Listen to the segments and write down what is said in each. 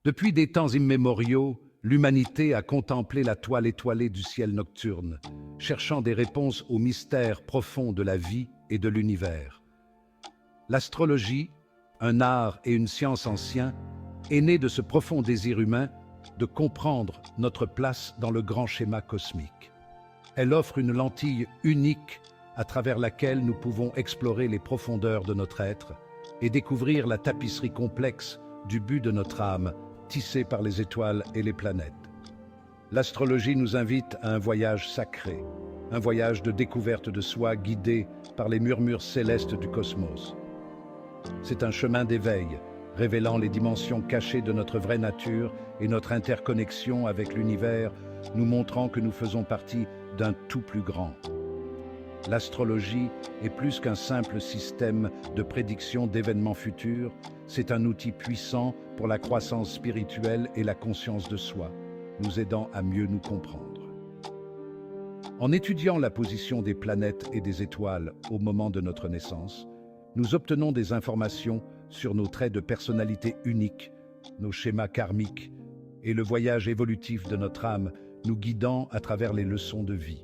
Depuis des temps immémoriaux, l'humanité a contemplé la toile étoilée du ciel nocturne, cherchant des réponses aux mystères profonds de la vie et de l'univers. L'astrologie, un art et une science anciens, est née de ce profond désir humain de comprendre notre place dans le grand schéma cosmique. Elle offre une lentille unique à travers laquelle nous pouvons explorer les profondeurs de notre être et découvrir la tapisserie complexe du but de notre âme, tissée par les étoiles et les planètes. L'astrologie nous invite à un voyage sacré, un voyage de découverte de soi guidé par les murmures célestes du cosmos. C'est un chemin d'éveil, révélant les dimensions cachées de notre vraie nature et notre interconnexion avec l'univers, nous montrant que nous faisons partie d'un tout plus grand. L'astrologie est plus qu'un simple système de prédiction d'événements futurs, c'est un outil puissant pour la croissance spirituelle et la conscience de soi, nous aidant à mieux nous comprendre. En étudiant la position des planètes et des étoiles au moment de notre naissance, nous obtenons des informations sur nos traits de personnalité uniques, nos schémas karmiques et le voyage évolutif de notre âme, nous guidant à travers les leçons de vie.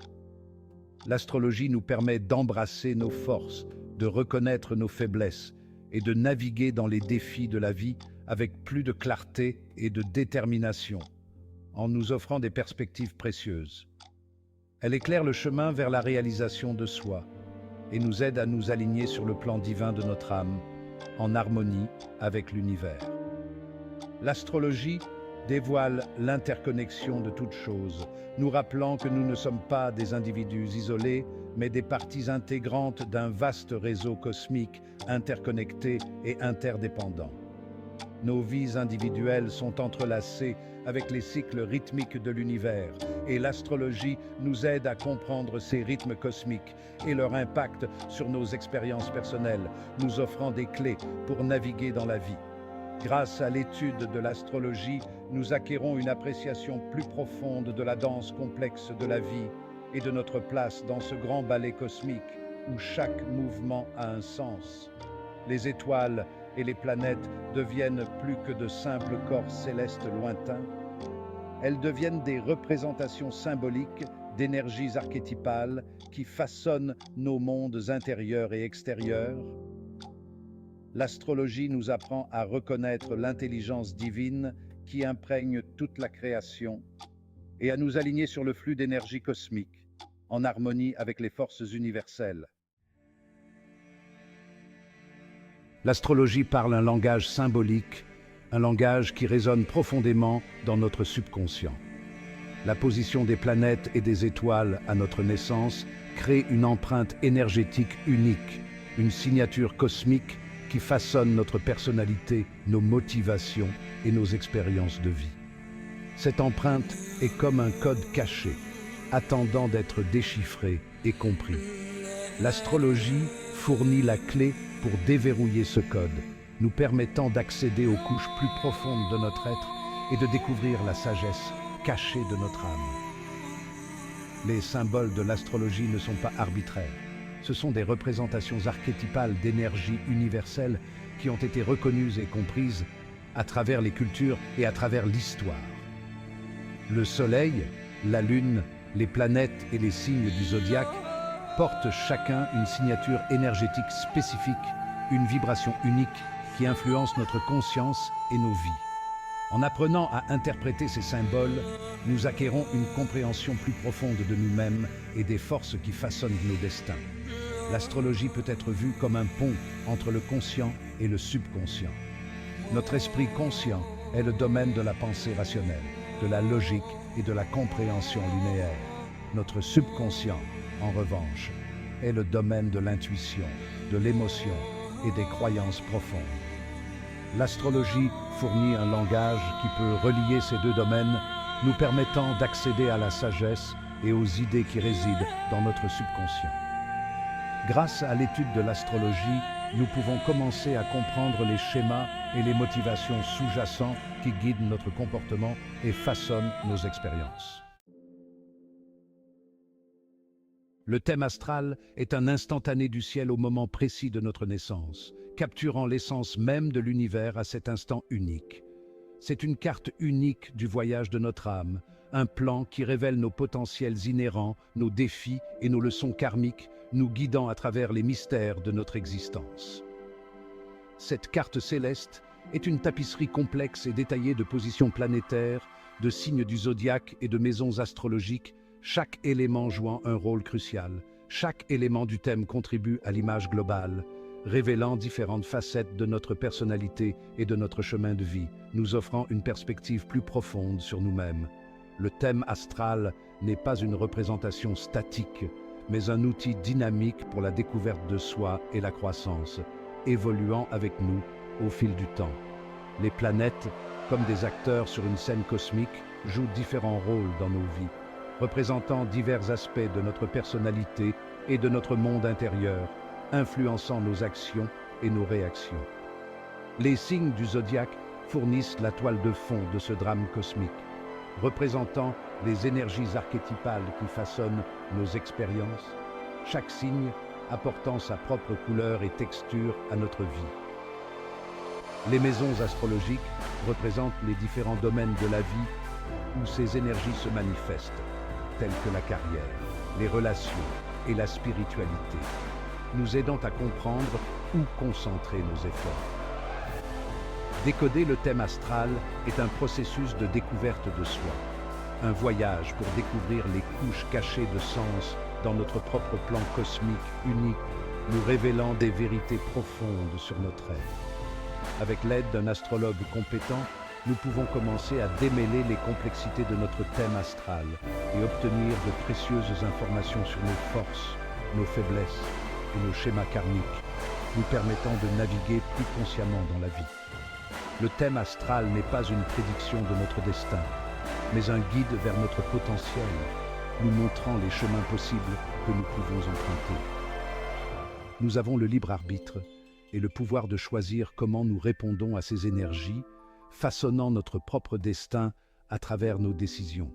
L'astrologie nous permet d'embrasser nos forces, de reconnaître nos faiblesses et de naviguer dans les défis de la vie avec plus de clarté et de détermination, en nous offrant des perspectives précieuses. Elle éclaire le chemin vers la réalisation de soi et nous aide à nous aligner sur le plan divin de notre âme, en harmonie avec l'univers. L'astrologie dévoile l'interconnexion de toutes choses, nous rappelant que nous ne sommes pas des individus isolés, mais des parties intégrantes d'un vaste réseau cosmique, interconnecté et interdépendant. Nos vies individuelles sont entrelacées avec les cycles rythmiques de l'univers, et l'astrologie nous aide à comprendre ces rythmes cosmiques et leur impact sur nos expériences personnelles, nous offrant des clés pour naviguer dans la vie. Grâce à l'étude de l'astrologie, nous acquérons une appréciation plus profonde de la danse complexe de la vie et de notre place dans ce grand ballet cosmique où chaque mouvement a un sens. Les étoiles et les planètes deviennent plus que de simples corps célestes lointains. Elles deviennent des représentations symboliques d'énergies archétypales qui façonnent nos mondes intérieurs et extérieurs. L'astrologie nous apprend à reconnaître l'intelligence divine qui imprègne toute la création et à nous aligner sur le flux d'énergie cosmique, en harmonie avec les forces universelles. L'astrologie parle un langage symbolique, un langage qui résonne profondément dans notre subconscient. La position des planètes et des étoiles à notre naissance crée une empreinte énergétique unique, une signature cosmique qui façonne notre personnalité, nos motivations et nos expériences de vie. Cette empreinte est comme un code caché, attendant d'être déchiffré et compris. L'astrologie fournit la clé pour déverrouiller ce code, nous permettant d'accéder aux couches plus profondes de notre être et de découvrir la sagesse cachée de notre âme. Les symboles de l'astrologie ne sont pas arbitraires. Ce sont des représentations archétypales d'énergie universelle qui ont été reconnues et comprises à travers les cultures et à travers l'histoire. Le Soleil, la Lune, les planètes et les signes du zodiaque portent chacun une signature énergétique spécifique, une vibration unique qui influence notre conscience et nos vies. En apprenant à interpréter ces symboles, nous acquérons une compréhension plus profonde de nous-mêmes et des forces qui façonnent nos destins. L'astrologie peut être vue comme un pont entre le conscient et le subconscient. Notre esprit conscient est le domaine de la pensée rationnelle, de la logique et de la compréhension linéaire. Notre subconscient, en revanche, est le domaine de l'intuition, de l'émotion et des croyances profondes. L'astrologie fournit un langage qui peut relier ces deux domaines, nous permettant d'accéder à la sagesse et aux idées qui résident dans notre subconscient. Grâce à l'étude de l'astrologie, nous pouvons commencer à comprendre les schémas et les motivations sous-jacents qui guident notre comportement et façonnent nos expériences. Le thème astral est un instantané du ciel au moment précis de notre naissance, capturant l'essence même de l'univers à cet instant unique. C'est une carte unique du voyage de notre âme, un plan qui révèle nos potentiels inhérents, nos défis et nos leçons karmiques, nous guidant à travers les mystères de notre existence. Cette carte céleste est une tapisserie complexe et détaillée de positions planétaires, de signes du zodiaque et de maisons astrologiques, chaque élément jouant un rôle crucial. Chaque élément du thème contribue à l'image globale, révélant différentes facettes de notre personnalité et de notre chemin de vie, nous offrant une perspective plus profonde sur nous-mêmes. Le thème astral n'est pas une représentation statique, mais un outil dynamique pour la découverte de soi et la croissance, évoluant avec nous au fil du temps. Les planètes, comme des acteurs sur une scène cosmique, jouent différents rôles dans nos vies, représentant divers aspects de notre personnalité et de notre monde intérieur, influençant nos actions et nos réactions. Les signes du zodiaque fournissent la toile de fond de ce drame cosmique, représentant les énergies archétypales qui façonnent nos expériences, chaque signe apportant sa propre couleur et texture à notre vie. Les maisons astrologiques représentent les différents domaines de la vie où ces énergies se manifestent, telles que la carrière, les relations et la spiritualité, nous aidant à comprendre où concentrer nos efforts. Décoder le thème astral est un processus de découverte de soi, un voyage pour découvrir les couches cachées de sens dans notre propre plan cosmique unique, nous révélant des vérités profondes sur notre être. Avec l'aide d'un astrologue compétent, nous pouvons commencer à démêler les complexités de notre thème astral et obtenir de précieuses informations sur nos forces, nos faiblesses et nos schémas karmiques, nous permettant de naviguer plus consciemment dans la vie. Le thème astral n'est pas une prédiction de notre destin, mais un guide vers notre potentiel, nous montrant les chemins possibles que nous pouvons emprunter. Nous avons le libre arbitre et le pouvoir de choisir comment nous répondons à ces énergies, façonnant notre propre destin à travers nos décisions.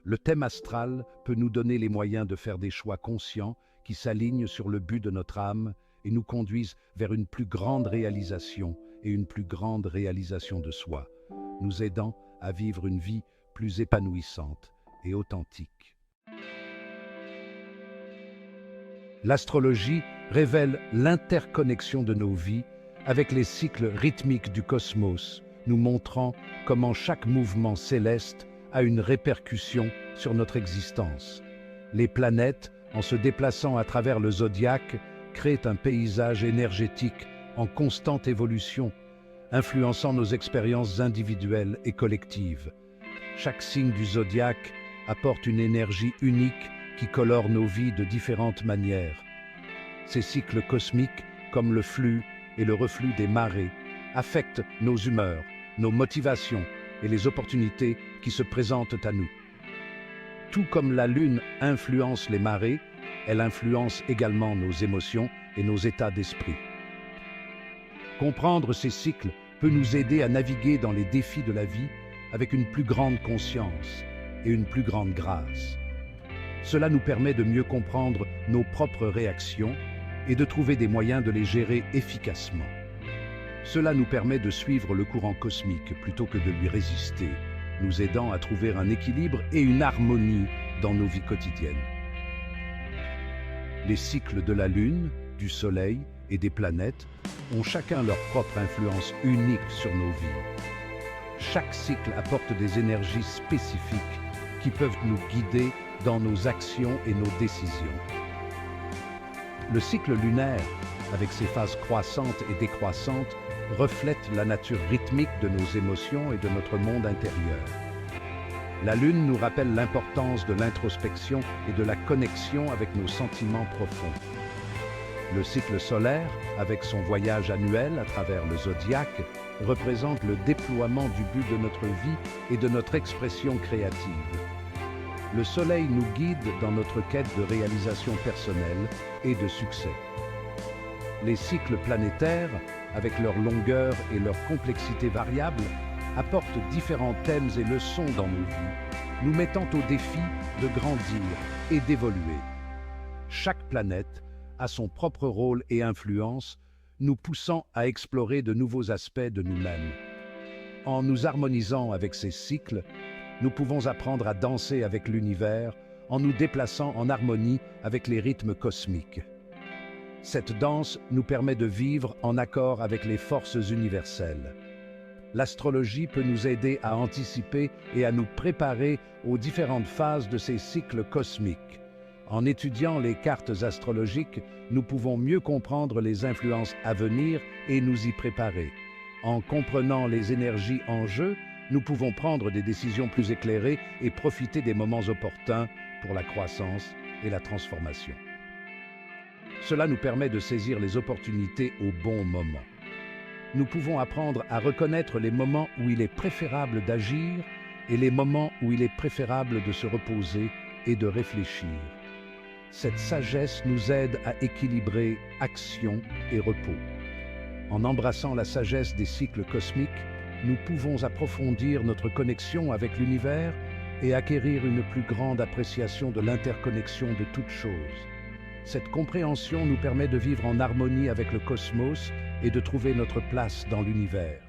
Le thème astral peut nous donner les moyens de faire des choix conscients qui s'alignent sur le but de notre âme et nous conduisent vers une plus grande réalisation et une plus grande réalisation de soi, nous aidant à vivre une vie plus épanouissante et authentique. L'astrologie révèle l'interconnexion de nos vies avec les cycles rythmiques du cosmos, nous montrant comment chaque mouvement céleste a une répercussion sur notre existence. Les planètes, en se déplaçant à travers le zodiaque, créent un paysage énergétique en constante évolution, influençant nos expériences individuelles et collectives. Chaque signe du zodiaque apporte une énergie unique qui colore nos vies de différentes manières. Ces cycles cosmiques, comme le flux et le reflux des marées, affectent nos humeurs, nos motivations et les opportunités qui se présentent à nous. Tout comme la Lune influence les marées, elle influence également nos émotions et nos états d'esprit. Comprendre ces cycles peut nous aider à naviguer dans les défis de la vie avec une plus grande conscience et une plus grande grâce. Cela nous permet de mieux comprendre nos propres réactions et de trouver des moyens de les gérer efficacement. Cela nous permet de suivre le courant cosmique plutôt que de lui résister, nous aidant à trouver un équilibre et une harmonie dans nos vies quotidiennes. Les cycles de la Lune, du Soleil et des planètes ont chacun leur propre influence unique sur nos vies. Chaque cycle apporte des énergies spécifiques qui peuvent nous guider dans nos actions et nos décisions. Le cycle lunaire, avec ses phases croissantes et décroissantes, reflète la nature rythmique de nos émotions et de notre monde intérieur. La Lune nous rappelle l'importance de l'introspection et de la connexion avec nos sentiments profonds. Le cycle solaire, avec son voyage annuel à travers le zodiaque, représente le déploiement du but de notre vie et de notre expression créative. Le Soleil nous guide dans notre quête de réalisation personnelle et de succès. Les cycles planétaires, avec leur longueur et leur complexité variable, apportent différents thèmes et leçons dans nos vies, nous mettant au défi de grandir et d'évoluer. Chaque planète a son propre rôle et influence, nous poussant à explorer de nouveaux aspects de nous-mêmes. En nous harmonisant avec ces cycles, nous pouvons apprendre à danser avec l'univers en nous déplaçant en harmonie avec les rythmes cosmiques. Cette danse nous permet de vivre en accord avec les forces universelles. L'astrologie peut nous aider à anticiper et à nous préparer aux différentes phases de ces cycles cosmiques. En étudiant les cartes astrologiques, nous pouvons mieux comprendre les influences à venir et nous y préparer. En comprenant les énergies en jeu, nous pouvons prendre des décisions plus éclairées et profiter des moments opportuns pour la croissance et la transformation. Cela nous permet de saisir les opportunités au bon moment. Nous pouvons apprendre à reconnaître les moments où il est préférable d'agir et les moments où il est préférable de se reposer et de réfléchir. Cette sagesse nous aide à équilibrer action et repos. En embrassant la sagesse des cycles cosmiques, nous pouvons approfondir notre connexion avec l'univers et acquérir une plus grande appréciation de l'interconnexion de toutes choses. Cette compréhension nous permet de vivre en harmonie avec le cosmos et de trouver notre place dans l'univers.